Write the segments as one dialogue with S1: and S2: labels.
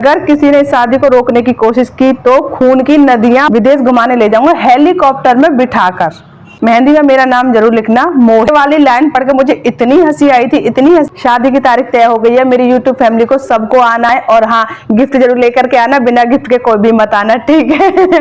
S1: अगर किसी ने शादी को रोकने की कोशिश की तो खून की नदियां विदेश घुमाने ले जाऊंगा हेलीकॉप्टर में बिठाकर। मेहंदी में मेरा नाम जरूर लिखना। मोहे वाली लाइन पढ़ के मुझे इतनी हंसी आई थी, इतनी हंसी। शादी की तारीख तय हो गई है, मेरी यूट्यूब फैमिली को सबको आना है, और हाँ, गिफ्ट जरूर लेकर के आना, बिना गिफ्ट के कोई भी मत आना, ठीक है।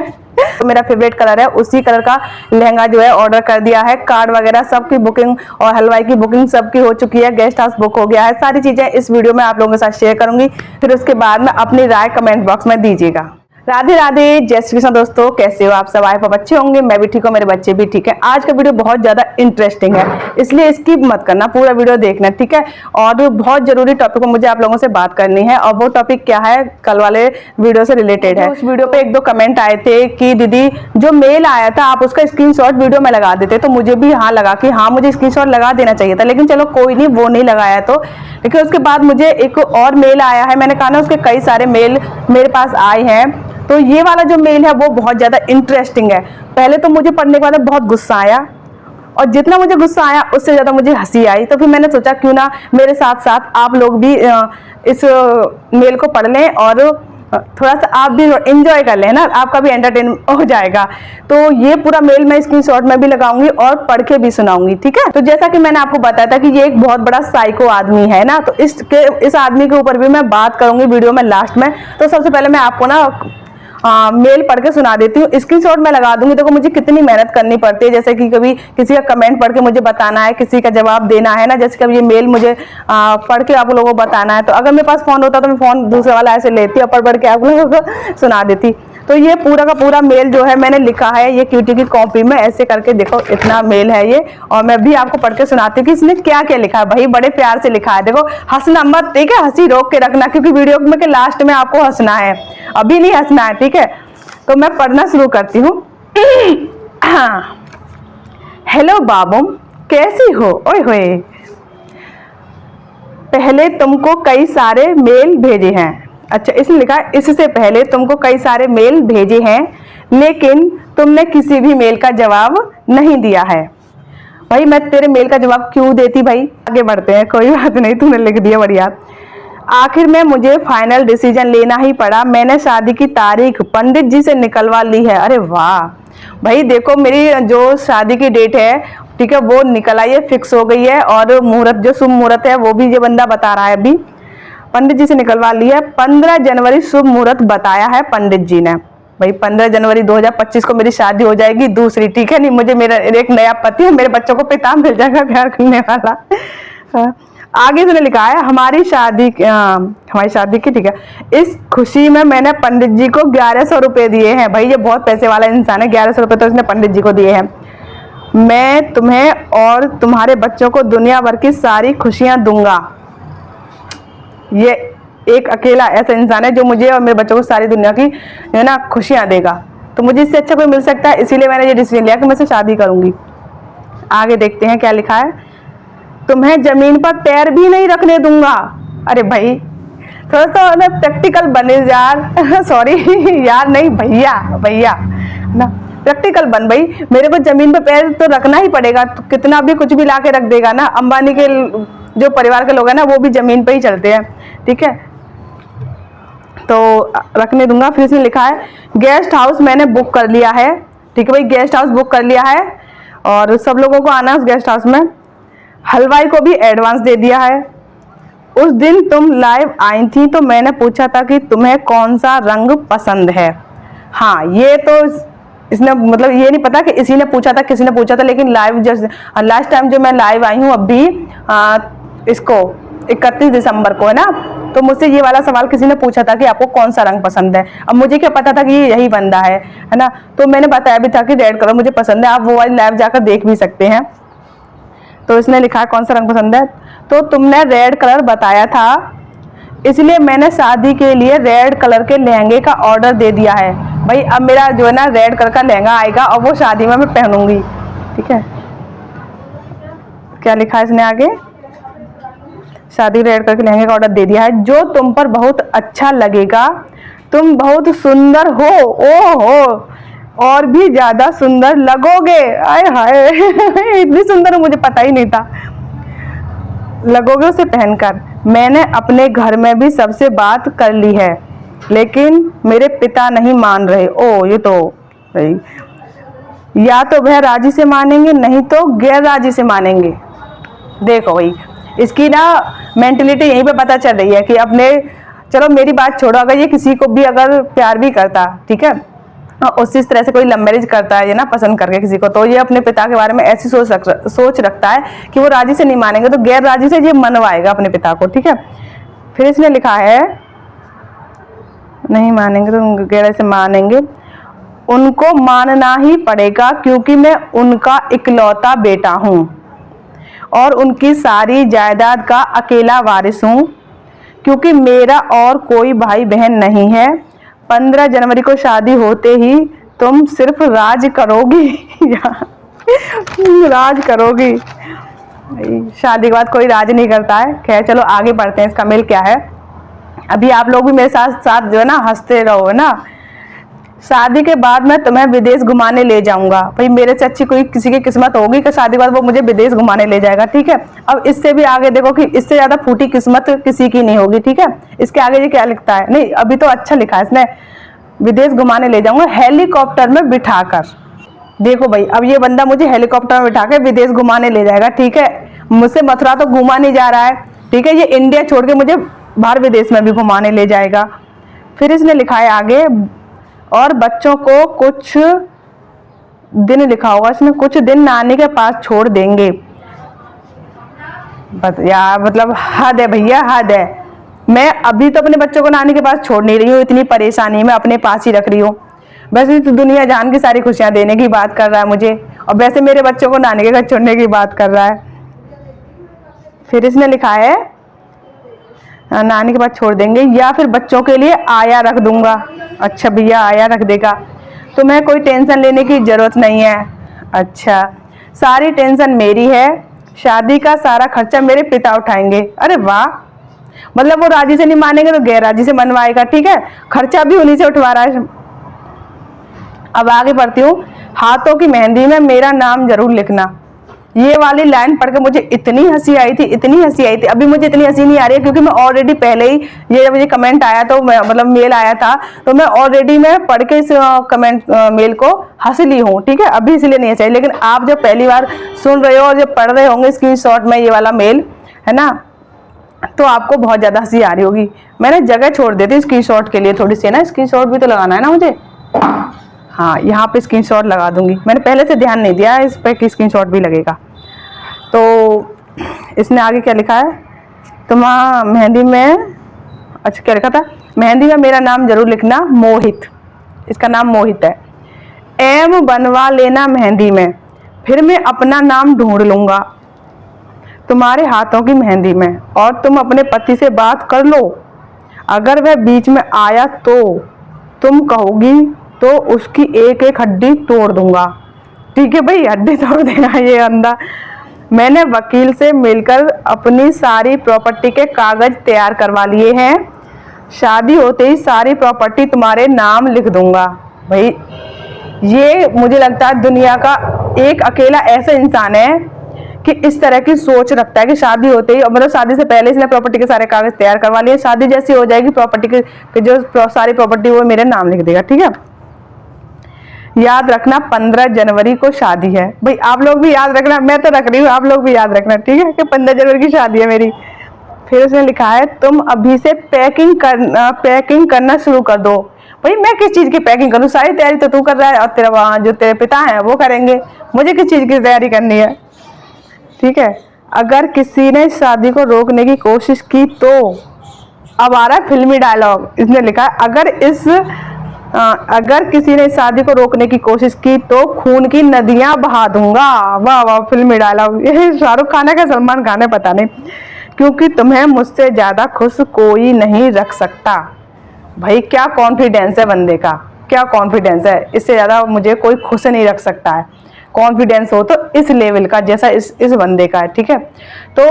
S1: तो मेरा फेवरेट कलर है, उसी कलर का लहंगा जो है ऑर्डर कर दिया है। कार्ड वगैरह सबकी बुकिंग और हलवाई की बुकिंग सबकी हो चुकी है, गेस्ट हाउस बुक हो गया है। सारी चीजें इस वीडियो में आप लोगों के साथ शेयर करूंगी, फिर उसके बाद में अपनी राय कमेंट बॉक्स में दीजिएगा। राधे राधे, जय श्री कृष्ण दोस्तों, कैसे हो आप सब? आए पर बच्चे होंगे, मैं भी ठीक हूँ, मेरे बच्चे भी ठीक है। आज का वीडियो बहुत ज्यादा इंटरेस्टिंग है, इसलिए स्किप मत करना, पूरा वीडियो देखना, ठीक है। और बहुत जरूरी टॉपिक पर मुझे आप लोगों से बात करनी है, और वो टॉपिक क्या है, कल वाले वीडियो से रिलेटेड है। उस वीडियो पे एक दो कमेंट आए थे कि दीदी जो मेल आया था आप उसका स्क्रीनशॉट वीडियो में लगा देते, तो मुझे भी हाँ लगा कि हाँ मुझे स्क्रीनशॉट लगा देना चाहिए था, लेकिन चलो कोई नहीं, वो नहीं लगाया। तो लेकिन उसके बाद मुझे एक और मेल आया है, मैंने कहा ना उसके कई सारे मेल मेरे पास आए हैं। तो ये वाला जो मेल है वो बहुत ज्यादा इंटरेस्टिंग है। पहले तो मुझे पढ़ने के बाद बहुत गुस्सा आया, और जितना मुझे गुस्सा आया उससे ज्यादा मुझे हंसी आई। तो फिर मैंने सोचा क्यों ना मेरे साथ साथ आप लोग भी इस मेल को पढ़ लें, और थोड़ा सा आप भी एंजॉय कर लें ना, आपका भी एंटरटेनमेंट हो जाएगा। तो ये पूरा मेल मैं स्क्रीनशॉट में भी लगाऊंगी और पढ़ के भी सुनाऊंगी, ठीक है। तो जैसा कि मैंने आपको बताया था कि ये एक बहुत बड़ा साइको आदमी है ना, तो इस आदमी के ऊपर भी मैं बात करूंगी वीडियो में लास्ट में। तो सबसे पहले मैं आपको ना मेल पढ़ के सुना देती हूँ, स्क्रीनशॉट में लगा दूंगी। देखो मुझे कितनी मेहनत करनी पड़ती है, जैसे कि कभी किसी का कमेंट पढ़ के मुझे बताना है, किसी का जवाब देना है ना, जैसे कभी ये मेल मुझे पढ़ के आप लोगों को बताना है। तो अगर मेरे पास फोन होता तो मैं फोन दूसरे वाला ऐसे लेती और पढ़ के आप लोगों को सुना देती। तो ये पूरा का पूरा मेल जो है मैंने लिखा है ये क्यूटी की कॉपी में, ऐसे करके देखो इतना मेल है ये, और मैं भी आपको पढ़ के सुनाती हूँ कि इसने क्या क्या लिखा है। भाई बड़े प्यार से लिखा है, देखो हंसना मत, ठीक है, हंसी रोक के रखना, क्योंकि वीडियो में के लास्ट में आपको हंसना है, अभी नहीं हंसना है, ठीक है। तो मैं पढ़ना शुरू करती हूँ। हेलो बाबू, कैसी हो? ओए होए, पहले तुमको कई सारे मेल भेजे हैं। अच्छा, इसने लिखा है इससे पहले तुमको कई सारे मेल भेजे हैं, लेकिन तुमने किसी भी मेल का जवाब नहीं दिया है। भाई मैं तेरे मेल का जवाब क्यों देती भाई? आगे बढ़ते हैं, कोई बात नहीं, तूने लिख दिया, बढ़िया। आखिर में मुझे फाइनल डिसीजन लेना ही पड़ा, मैंने शादी की तारीख पंडित जी से निकलवा ली है। अरे वाह भाई, देखो मेरी जो शादी की डेट है, ठीक है, वो निकल आई है, फिक्स हो गई है, और मुहूर्त जो शुभ मुहूर्त है वो भी ये बंदा बता रहा है, अभी पंडित जी से निकलवा ली है। 15 जनवरी शुभ मुहूर्त बताया है पंडित जी ने। भाई 15 जनवरी 2025 को मेरी शादी हो जाएगी, दूसरी, ठीक है। नहीं, मुझे मेरा एक नया पति है, मेरे बच्चों को पिता मिल जाएगा प्यार करने वाला। आगे से लिखा है हमारी शादी की, ठीक है, इस खुशी में मैंने पंडित जी को 1100 रुपए दिए हैं। भाई ये बहुत पैसे वाला इंसान है, 1100 रुपए तो इसने पंडित जी को दिए हैं। मैं तुम्हें और तुम्हारे बच्चों को दुनिया भर की सारी खुशियां दूंगा। ये एक अकेला ऐसा इंसान है जो मुझे और मेरे बच्चों को सारी दुनिया की है ना खुशियां देगा। तो मुझे इससे अच्छा कोई मिल सकता है, इसीलिए मैंने ये डिसीजन लिया कि मैं इससे शादी करूंगी। आगे देखते हैं क्या लिखा है। तुम्हें जमीन पर पैर भी नहीं रखने दूंगा। अरे भाई थोड़ा सा ना प्रैक्टिकल बने यार। सॉरी यार, नहीं भैया, भैया ना प्रैक्टिकल बन भाई। मेरे को जमीन पर पैर तो रखना ही पड़ेगा, तो कितना भी कुछ भी ला के रख देगा ना। अंबानी के जो परिवार के लोग हैं ना, वो भी जमीन पे ही चलते हैं, ठीक है, तो रखने दूंगा। फिर इसने लिखा है गेस्ट हाउस मैंने बुक कर लिया है, ठीक है भाई, गेस्ट हाउस बुक कर लिया है, और सब लोगों को आना उस गेस्ट हाउस में। हलवाई को भी एडवांस दे दिया है। उस दिन तुम लाइव आई थी तो मैंने पूछा था कि तुम्हें कौन सा रंग पसंद है। हाँ, ये तो इसने मतलब ये नहीं पता कि इसी ने पूछा था, किसी ने पूछा था, लेकिन लाइव जस्ट लास्ट टाइम जो मैं लाइव आई हूँ अभी इसको 31 दिसंबर को है ना, तो मुझसे ये वाला सवाल किसी ने पूछा था कि आपको कौन सा रंग पसंद है। अब मुझे क्या पता था कि ये यही बंदा है ना, तो मैंने बताया भी था कि रेड कलर मुझे पसंद है। आप वो वाली लाइव जाकर देख भी सकते हैं। तो इसने लिखा है कौन सा रंग पसंद है, तो तुमने रेड कलर बताया था, इसलिए मैंने शादी के लिए रेड कलर के लहंगे का ऑर्डर दे दिया है। भाई अब मेरा जो है ना रेड कलर का लहंगा आएगा, और वो शादी में मैं पहनूंगी, ठीक है। क्या लिखा है इसने आगे, शादी रेड कलर के लहंगे का ऑर्डर दे दिया है, जो तुम पर बहुत अच्छा लगेगा, तुम बहुत सुंदर हो, ओ हो, और भी ज्यादा सुंदर लगोगे। आय हाय इतनी सुंदर मुझे पता ही नहीं था, लगोगे उसे पहनकर। मैंने अपने घर में भी सबसे बात कर ली है, लेकिन मेरे पिता नहीं मान रहे। ओ ये तो भाई, या तो वह राजी से मानेंगे नहीं तो गैर राजी से मानेंगे। देखो भाई, इसकी ना मेंटलिटी यहीं पे पता चल रही है कि अपने, चलो मेरी बात छोड़ो, अगर ये किसी को भी अगर प्यार भी करता, ठीक है, उसी तरह से कोई लव मैरिज करता है ये ना, पसंद करके किसी को, तो ये अपने पिता के बारे में ऐसी सोच रखता है कि वो राजी से नहीं मानेंगे तो गैर राजी से ये मनवाएगा अपने पिता को, ठीक है। फिर इसने लिखा है नहीं मानेंगे तो गैर से मानेंगे, उनको मानना ही पड़ेगा क्योंकि मैं उनका इकलौता बेटा हूं और उनकी सारी जायदाद का अकेला वारिस हूं, क्योंकि मेरा और कोई भाई बहन नहीं है। 15 जनवरी को शादी होते ही तुम सिर्फ राज करोगी या राज करोगी। शादी के बाद कोई राज नहीं करता है। खैर चलो आगे बढ़ते हैं, इसका मेल क्या है। अभी आप लोग भी मेरे साथ साथ जो है ना हंसते रहो ना। शादी के बाद मैं तुम्हें विदेश घुमाने ले जाऊंगा। भाई मेरे से अच्छी कोई किसी की किस्मत होगी कि शादी के बाद वो मुझे विदेश घुमाने ले जाएगा, ठीक है। अब इससे भी आगे देखो कि इससे ज्यादा फूटी किस्मत किसी की नहीं होगी, ठीक है। इसके आगे ये क्या लिखता है, नहीं अभी तो अच्छा लिखा है इसने, विदेश घुमाने ले जाऊंगा हेलीकॉप्टर में बिठाकर। देखो भाई, अब ये बंदा मुझे हेलीकॉप्टर में बिठा के विदेश घुमाने ले जाएगा, ठीक है। मुझसे मथुरा तो घुमा नहीं जा रहा है, ठीक है, ये इंडिया छोड़ के मुझे बाहर विदेश में भी घुमाने ले जाएगा। फिर इसने लिखा है आगे, और बच्चों को कुछ दिन लिखा होगा इसमें, कुछ दिन नानी के पास छोड़ देंगे। यार मतलब हद है भैया, हद है। मैं अभी तो अपने बच्चों को नानी के पास छोड़ नहीं रही हूँ, इतनी परेशानी मैं अपने पास ही रख रही हूँ। वैसे तो दुनिया जान की सारी खुशियां देने की बात कर रहा है मुझे, और वैसे मेरे बच्चों को नानी के घर छोड़ने की बात कर रहा है। फिर इसने लिखा है नानी के पास छोड़ देंगे, या फिर बच्चों के लिए आया रख दूंगा। अच्छा भैया आया रख देगा, तुम्हें कोई टेंशन लेने की जरूरत नहीं है। अच्छा, सारी टेंशन मेरी है, शादी का सारा खर्चा मेरे पिता उठाएंगे। अरे वाह, मतलब वो राजी से नहीं मानेंगे तो गैर राजी से मनवाएगा, ठीक है, खर्चा भी उन्हीं से उठवा रहा है। अब आगे बढ़ती हूँ। हाथों की मेहंदी में मेरा नाम जरूर लिखना। ये वाली लाइन पढ़ के मुझे इतनी हंसी आई थी, इतनी हंसी आई थी। अभी मुझे इतनी हंसी नहीं आ रही है क्योंकि मैं ऑलरेडी पहले ही, ये जब मुझे कमेंट आया तो मतलब मेल आया था तो मैं ऑलरेडी मैं पढ़ के इस कमेंट मेल को हंस ली हूँ, ठीक है। अभी इसलिए नहीं चाहिए, लेकिन आप जब पहली बार सुन रहे हो और जब पढ़ रहे होंगे स्क्रीनशॉट में ये वाला मेल, है ना, तो आपको बहुत ज्यादा हंसी आ रही होगी। मैंने जगह छोड़ दी थी स्क्रीनशॉट के लिए थोड़ी सी ना, स्क्रीनशॉट भी तो लगाना है ना मुझे। हाँ, यहाँ पे स्क्रीनशॉट लगा दूंगी, मैंने पहले से ध्यान नहीं दिया इस पे कि स्क्रीनशॉट भी लगेगा। तो इसने आगे क्या लिखा है, तुम्हारा मेहंदी में, अच्छा क्या लिखा था, मेहंदी में मेरा नाम जरूर लिखना, मोहित। इसका नाम मोहित है। एम बनवा लेना मेहंदी में, फिर मैं अपना नाम ढूंढ लूंगा तुम्हारे हाथों की मेहंदी में, और तुम अपने पति से बात कर लो। अगर वह बीच में आया तो तुम कहोगी तो उसकी एक एक हड्डी तोड़ दूंगा। ठीक है भाई, हड्डी तोड़ देगा ये अंधा। मैंने वकील से मिलकर अपनी सारी प्रॉपर्टी के कागज तैयार करवा लिए हैं। शादी होते ही सारी प्रॉपर्टी तुम्हारे नाम लिख दूंगा। भाई ये मुझे लगता है दुनिया का एक अकेला ऐसा इंसान है कि इस तरह की सोच रखता है कि शादी होते ही, मतलब शादी से पहले इसने प्रॉपर्टी के सारे कागज तैयार करवा लिए, शादी जैसी हो जाएगी प्रॉपर्टी के जो सारी प्रॉपर्टी वो मेरे नाम लिख देगा, ठीक है। याद रखना 15 जनवरी को शादी है। भाई आप लोग भी याद रखना, मैं तो रख रही हूँ, आप लोग भी याद रखना, ठीक है, कि 15 जनवरी की शादी है मेरी। फिर उसने लिखा है तुम अभी से पैकिंग करना शुरू कर दो। भाई मैं किस चीज की पैकिंग करूँ, सारी तैयारी तो तू कर रहा है और तेरा वहाँ जो तेरे पिता हैं वो करेंगे, मुझे किस चीज की तैयारी करनी है, ठीक है। अगर किसी ने शादी को रोकने की कोशिश की तो, अब आ रहा है फिल्मी डायलॉग, इसने लिखा है अगर किसी ने शादी को रोकने की कोशिश की तो खून की नदियां बहा दूंगा। वाह वाह, फिल्मी डायलॉग, ये शाहरुख खान है क्या सलमान खान है पता नहीं, क्योंकि तुम्हें मुझसे ज्यादा खुश कोई नहीं रख सकता। भाई क्या कॉन्फिडेंस है बंदे का, क्या कॉन्फिडेंस है, इससे ज्यादा मुझे कोई खुश नहीं रख सकता है। कॉन्फिडेंस हो तो इस लेवल का जैसा इस बंदे का है, ठीक है। तो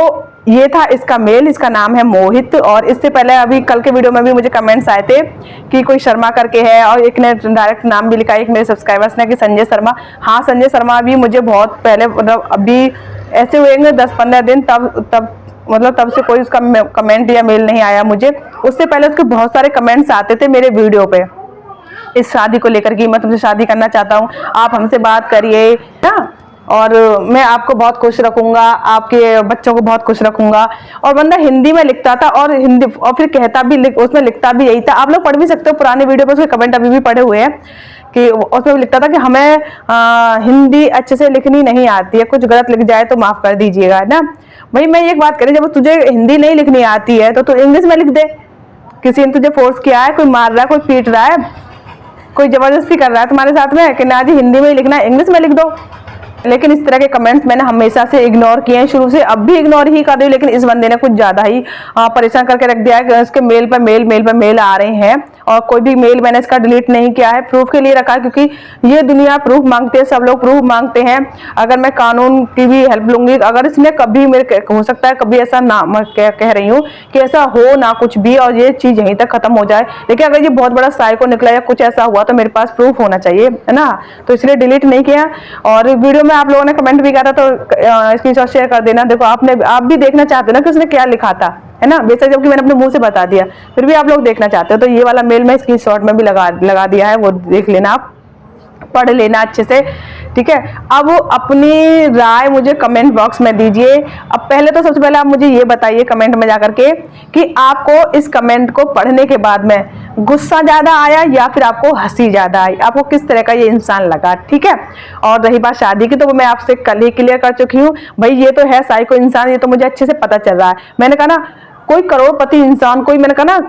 S1: ये था इसका मेल, इसका नाम है मोहित। और इससे पहले अभी कल के वीडियो में भी मुझे कमेंट्स आए थे कि कोई शर्मा करके है, और एक ने डायरेक्ट नाम भी लिखा है एक मेरे सब्सक्राइबर्स ने कि संजय शर्मा। हाँ, संजय शर्मा भी मुझे बहुत पहले, मतलब अभी ऐसे हुए 10-15 दिन, तब मतलब तब से कोई उसका कमेंट या मेल नहीं आया मुझे। उससे पहले उसके बहुत सारे कमेंट्स आते थे मेरे वीडियो पे इस शादी को लेकर कि मैं तुमसे शादी करना चाहता हूँ, आप हमसे बात करिए ना, और मैं आपको बहुत खुश रखूंगा, आपके बच्चों को बहुत खुश रखूंगा। और बंदा हिंदी में लिखता था और हिंदी, और फिर कहता भी उसमें लिखता भी यही था। आप लोग पढ़ भी सकते हो पुराने वीडियो पर, उसके कमेंट अभी भी पढ़े हुए हैं कि उसमें लिखता था कि हमें हिंदी अच्छे से लिखनी नहीं आती है, कुछ गलत लिख जाए तो माफ कर दीजिएगा ना। भाई मैं एक बात करें, जब तुझे हिंदी नहीं लिखनी आती है तो तू इंग्लिश में लिख दे। किसी ने तुझे फोर्स किया है, कोई मार रहा है, कोई पीट रहा है, कोई जबरदस्ती कर रहा है तुम्हारे साथ में कि ना जी हिंदी में ही लिखना है, इंग्लिश में लिख दो। लेकिन इस तरह के कमेंट्स मैंने हमेशा से इग्नोर किए हैं, शुरू से, अब भी इग्नोर ही कर रही हूँ। लेकिन इस बंदे ने कुछ ज्यादा ही परेशान करके रख दिया है कि उसके मेल पर मेल आ रहे हैं, और कोई भी मेल मैंने इसका डिलीट नहीं किया है, प्रूफ के लिए रखा है, क्योंकि ये दुनिया प्रूफ मांगते हैं, सब लोग प्रूफ मांगते हैं। अगर मैं कानून की भी हेल्प लूंगी, अगर इसने कभी मेरे, हो सकता है कभी ऐसा ना, मैं कह रही हूँ कि ऐसा हो ना कुछ भी और ये चीज यहीं तक खत्म हो जाए, लेकिन अगर ये बहुत बड़ा साइको निकला या कुछ ऐसा हुआ तो मेरे पास प्रूफ होना चाहिए, है ना। तो इसलिए डिलीट नहीं किया। और वीडियो में आप लोगों ने कमेंट भी करा तो स्क्रीनशॉट शेयर कर देना। देखो आप भी देखना चाहते हो ना कि उसने क्या लिखा था, है ना। बेशक जबकि मैंने अपने मुंह से बता दिया, फिर भी आप लोग देखना चाहते हो तो ये वाला मेल मैं स्क्रीनशॉट में भी लगा दिया है, वो देख लेना, आप पढ़ लेना अच्छे से, ठीक है। अब अपनी राय मुझे कमेंट बॉक्स में दीजिए। अब पहले तो सबसे पहले आप मुझे ये बताइए कमेंट में जाकर के कि आपको इस कमेंट को पढ़ने के बाद में गुस्सा ज्यादा आया या फिर आपको हंसी ज्यादा आई, आपको किस तरह का ये इंसान लगा, ठीक है। और रही बात शादी की, तो मैं आपसे कल ही क्लियर कर चुकी हूँ भाई, ये तो है साइको इंसान, ये तो मुझे अच्छे से पता चल रहा है। मैंने कहा ना, कोई करोड़पति इंसान, कोई, मैंने कहा ना,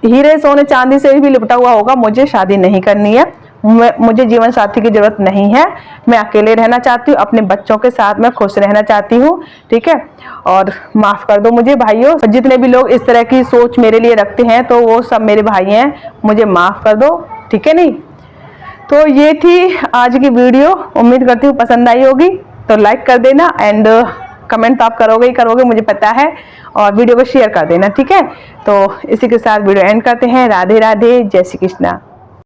S1: हीरे सोने चांदी से भी लिपटा हुआ होगा, मुझे शादी नहीं करनी है, मुझे जीवन साथी की जरूरत नहीं है, मैं अकेले रहना चाहती हूँ, अपने बच्चों के साथ मैं खुश रहना चाहती हूँ, ठीक है। और माफ कर दो मुझे भाइयों, जितने भी लोग इस तरह की सोच मेरे लिए रखते हैं तो वो सब मेरे भाई हैं, मुझे माफ कर दो, ठीक है। नहीं तो ये थी आज की वीडियो, उम्मीद करती हूँ पसंद आई होगी, तो लाइक कर देना एंड कमेंट तो आप करोगे ही करोगे मुझे पता है, और वीडियो को शेयर कर देना, ठीक है। तो इसी के साथ वीडियो एंड करते हैं। राधे राधे, जय श्री कृष्णा।